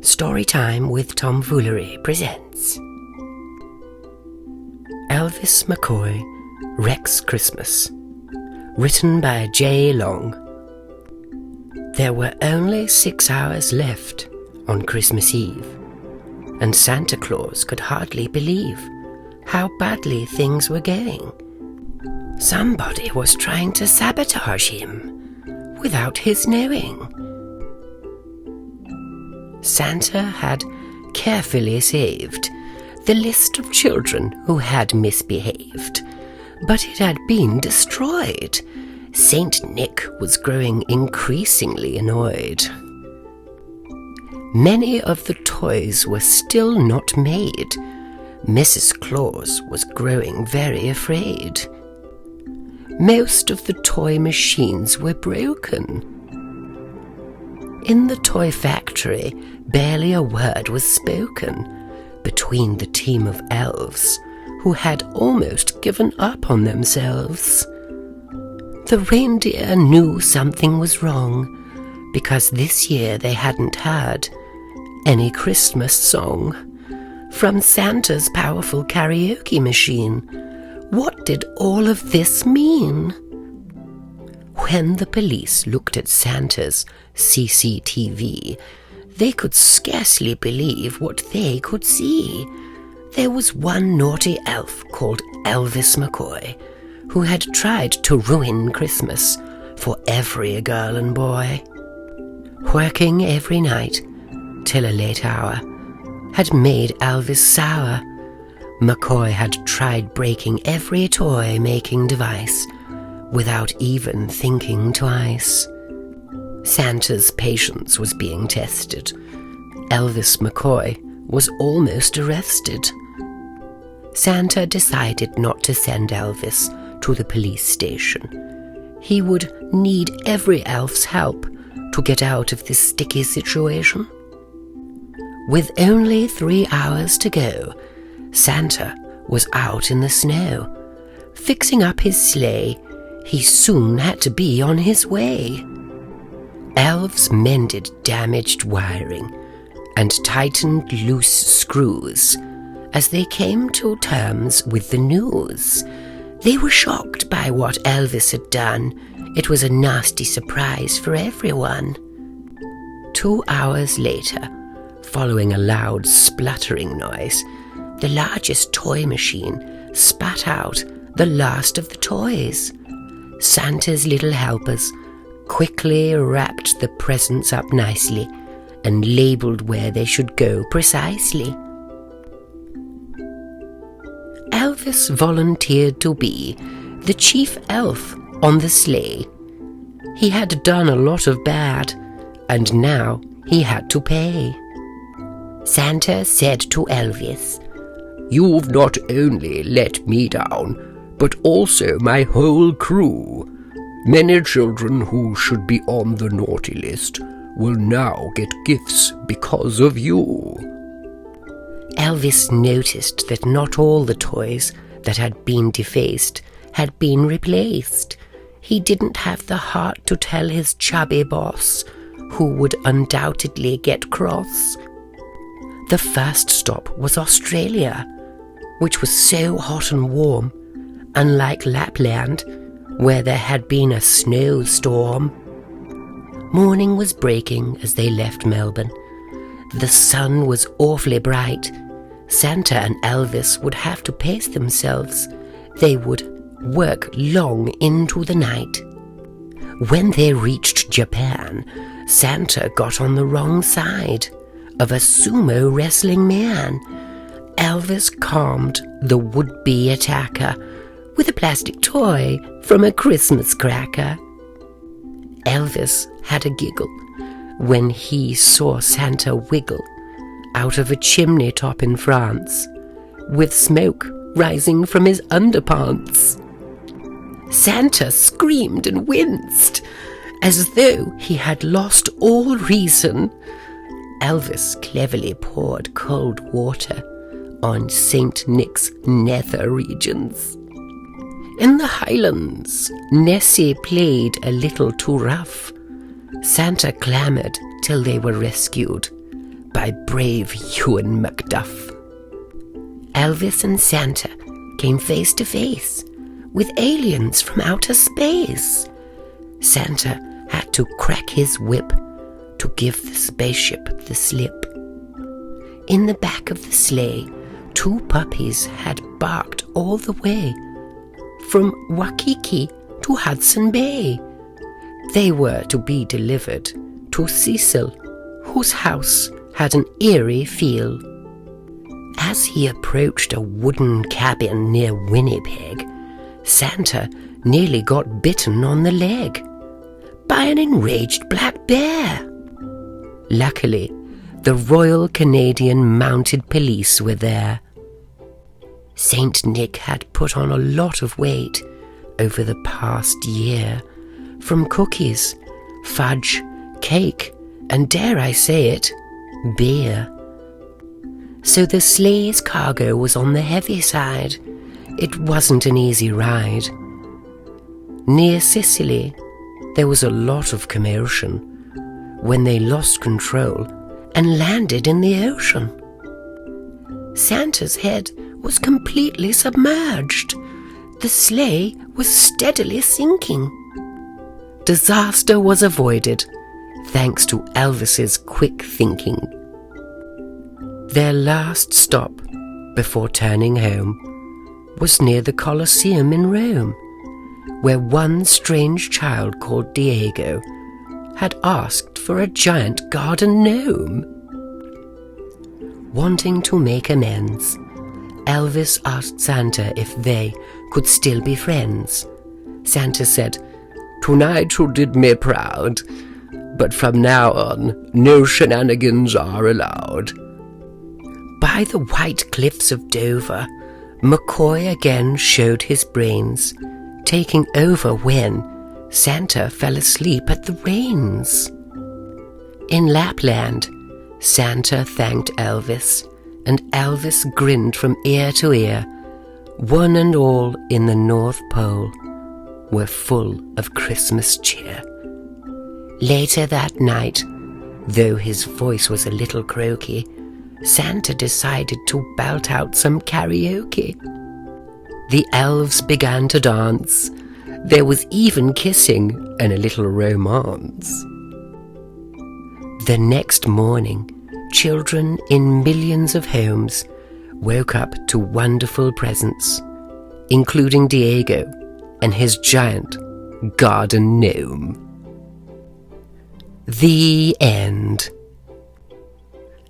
Storytime with Tom Foolery presents Elvis McCoy Wrecks Christmas, written by J. Long. There were only 6 hours left on Christmas Eve, and Santa Claus could hardly believe how badly things were going. Somebody was trying to sabotage him without his knowing. Santa had carefully saved the list of children who had misbehaved, but it had been destroyed. Saint Nick was growing increasingly annoyed. Many of the toys were still not made. Mrs. Claus was growing very afraid. Most of the toy machines were broken. In the toy factory, barely a word was spoken between the team of elves who had almost given up on themselves. The reindeer knew something was wrong because this year they hadn't heard any Christmas song from Santa's powerful karaoke machine. What did all of this mean? When the police looked at Santa's CCTV, they could scarcely believe what they could see. There was one naughty elf called Elvis McCoy who had tried to ruin Christmas for every girl and boy. Working every night till a late hour had made Elvis sour. McCoy had tried breaking every toy-making device without even thinking twice. Santa's patience was being tested. Elvis McCoy was almost arrested. Santa decided not to send Elvis to the police station. He would need every elf's help to get out of this sticky situation. With only 3 hours to go, Santa was out in the snow. Fixing up his sleigh, he soon had to be on his way. Elves mended damaged wiring and tightened loose screws as they came to terms with the news. They were shocked by what Elvis had done. It was a nasty surprise for everyone. 2 hours later, following a loud spluttering noise, the largest toy machine spat out the last of the toys. Santa's little helpers quickly wrapped the presents up nicely and labelled where they should go precisely. Elvis volunteered to be the chief elf on the sleigh. He had done a lot of bad, and now he had to pay. Santa said to Elvis, "You've not only let me down, but also my whole crew. Many children who should be on the naughty list will now get gifts because of you." Elvis noticed that not all the toys that had been defaced had been replaced. He didn't have the heart to tell his chubby boss, who would undoubtedly get cross. The first stop was Australia, which was so hot and warm, unlike Lapland, where there had been a snowstorm. Morning was breaking as they left Melbourne. The sun was awfully bright. Santa and Elvis would have to pace themselves. They would work long into the night. When they reached Japan, Santa got on the wrong side of a sumo wrestling man. Elvis calmed the would-be attacker with a plastic toy from a Christmas cracker. Elvis had a giggle when he saw Santa wiggle out of a chimney top in France, with smoke rising from his underpants. Santa screamed and winced, as though he had lost all reason. Elvis cleverly poured cold water on Saint Nick's nether regions. In the Highlands, Nessie played a little too rough. Santa clamoured till they were rescued by brave Ewan Macduff. Elvis and Santa came face to face with aliens from outer space. Santa had to crack his whip to give the spaceship the slip. In the back of the sleigh, 2 puppies had barked all the way, from Waikiki to Hudson Bay. They were to be delivered to Cecil, whose house had an eerie feel. As he approached a wooden cabin near Winnipeg, Santa nearly got bitten on the leg by an enraged black bear. Luckily, the Royal Canadian Mounted Police were there. Saint Nick had put on a lot of weight over the past year, from cookies, fudge, cake, and dare I say it, beer. So the sleigh's cargo was on the heavy side. It wasn't an easy ride. Near Sicily, there was a lot of commotion when they lost control and landed in the ocean. Santa's head was completely submerged. The sleigh was steadily sinking. Disaster was avoided, thanks to Elvis's quick thinking. Their last stop before turning home was near the Colosseum in Rome, where one strange child called Diego had asked for a giant garden gnome. Wanting to make amends, Elvis asked Santa if they could still be friends. Santa said, "Tonight you did me proud, but from now on, no shenanigans are allowed." By the white cliffs of Dover, McCoy again showed his brains, taking over when Santa fell asleep at the reins. In Lapland, Santa thanked Elvis, and Elvis grinned from ear to ear. One and all in the North Pole were full of Christmas cheer. Later that night, though his voice was a little croaky, Santa decided to belt out some karaoke. The elves began to dance. There was even kissing and a little romance. The next morning, children in millions of homes woke up to wonderful presents, including Diego and his giant garden gnome. The end.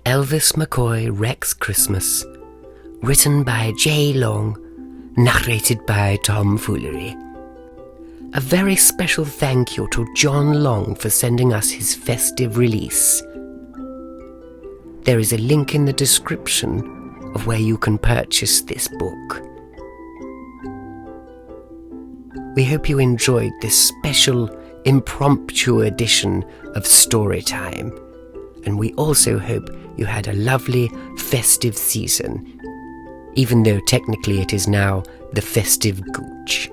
Elvis McCoy Wrecks Christmas, written by J. Long, narrated by Tom Foolery. A very special thank you to John Long for sending us his festive release. There is a link in the description of where you can purchase this book. We hope you enjoyed this special impromptu edition of Storytime, and we also hope you had a lovely festive season, even though technically it is now the festive Gooch.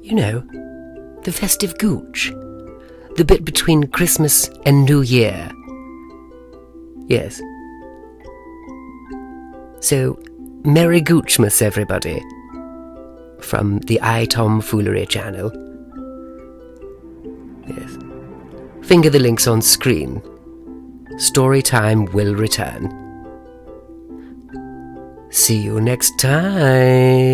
You know, the festive Gooch, the bit between Christmas and New Year. Yes. So, Merry Goochmas, everybody, from the Tom Foolery channel. Yes. Finger the links on screen. Storytime will return. See you next time.